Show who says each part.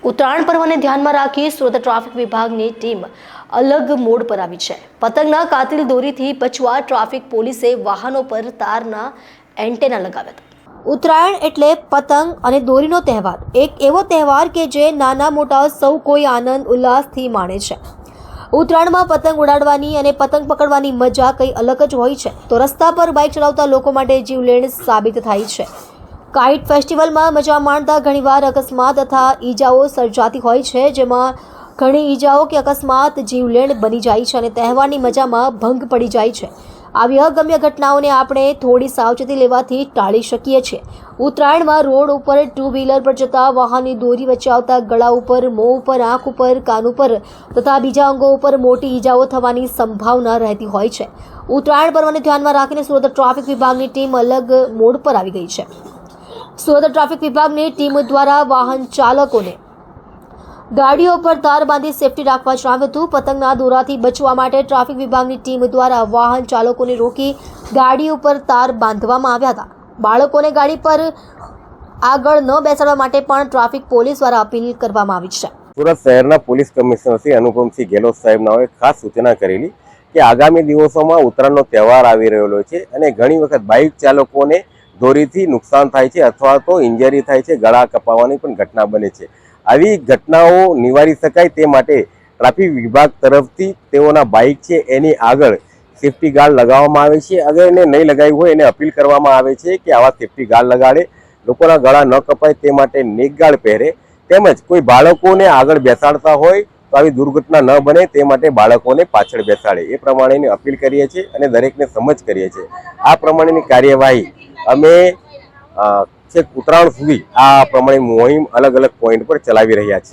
Speaker 1: ઉત્તરાયણ પર્વને ધ્યાનમાં રાખી સુરત ટ્રાફિક વિભાગની ટીમ અલગ મોડ પર આવી છે। પતંગના કાતિલ દોરીથી બચવા ટ્રાફિક પોલીસે વાહનો પર તારના એન્ટેના લગાવ્યા હતા। ઉત્તરાયણ એટલે પતંગ અને દોરીનો તહેવાર, એક એવો તહેવાર કે જે નાના મોટા સૌ કોઈ આનંદ ઉલ્લાસથી માણે છે। ઉત્તરાયણમાં પતંગ ઉડાડવાની અને પતંગ પકડવાની મજા કંઈ અલગ જ હોય છે, તો રસ્તા પર બાઇક ચલાવતા લોકો માટે જીવલેણ સાબિત થાય છે। કાઇટ ફેસ્ટિવલમાં મજા માણતા ઘણીવાર અકસ્માત તથા ઈજાઓ સર્જાતી હોય છે, જેમાં ઘણી ઈજાઓ કે અકસ્માત જીવલેણ બની જાય છે અને તહેવારની મજામાં ભંગ પડી જાય છે। આવી અગમ્ય ઘટનાઓને આપણે થોડી સાવચેતી લેવાથી ટાળી શકીએ છીએ। ઉત્તરાયણમાં રોડ ઉપર ટુ વ્હીલર પર જતા વાહનની દોરી વચ્ચે આવતા ગળા ઉપર, મોં ઉપર, આંખ ઉપર, કાન ઉપર તથા બીજા અંગો ઉપર મોટી ઈજાઓ થવાની સંભાવના રહેતી હોય છે। ઉત્તરાયણ પર્વને ધ્યાનમાં રાખીને સુરત ટ્રાફિક વિભાગની ટીમ અલગ મોડ પર આવી ગઈ છે। સુરત ટ્રાફિક વિભાગની ટીમ દ્વારા વાહન ચાલકોને ગાડીઓ પર તાર બાંધી સેફટી રાખવા જણાવ્યું હતું। પતંગના દોરાથી બચવા માટે ટ્રાફિક વિભાગની ટીમ દ્વારા વાહન ચાલકોને રોકી ગાડી ઉપર તાર બાંધવામાં આવ્યા હતા। બાળકોને ગાડી પર આગળ ન બેસાડવા માટે પણ ટ્રાફિક પોલીસ દ્વારા અપીલ કરવામાં આવી છે।
Speaker 2: સુરત શહેરના પોલીસ કમિશનર શ્રી અનુપમસિંહ ગેહલોત સાહેબનાઓએ ખાસ સૂચના કરેલી કે આગામી દિવસોમાં ઉત્તરાયણનો તહેવાર આવી રહેલો છે અને ઘણી વખત બાઇક ચાલકોને દોરીથી નુકસાન થાય છે અથવા તો ઇન્જરી થાય છે, ગળા કપાવવાની પણ ઘટના બને છે। આવી ઘટનાઓ નિવારી શકાય તે માટે ટ્રાફિક વિભાગ તરફથી તેઓના બાઇક છે એની આગળ સેફટી ગાર્ડ લગાવવામાં આવે છે। અગર એને નહીં લગાવી હોય એને અપીલ કરવામાં આવે છે કે આવા સેફટી ગાર્ડ લગાડે, લોકોના ગળા ન કપાય તે માટે નેક ગાર્ડ પહેરે, તેમજ કોઈ બાળકોને આગળ બેસાડતા હોય તો આવી દુર્ઘટના ન બને તે માટે બાળકોને પાછળ બેસાડે, એ પ્રમાણેની અપીલ કરીએ છીએ અને દરેકને સમજ કરીએ છીએ। આ પ્રમાણેની કાર્યવાહી અમે છેક ઉત્તરાયણ સુધી આ પ્રમાણે મુહિમ અલગ અલગ પોઈન્ટ પર ચલાવી રહ્યા છે।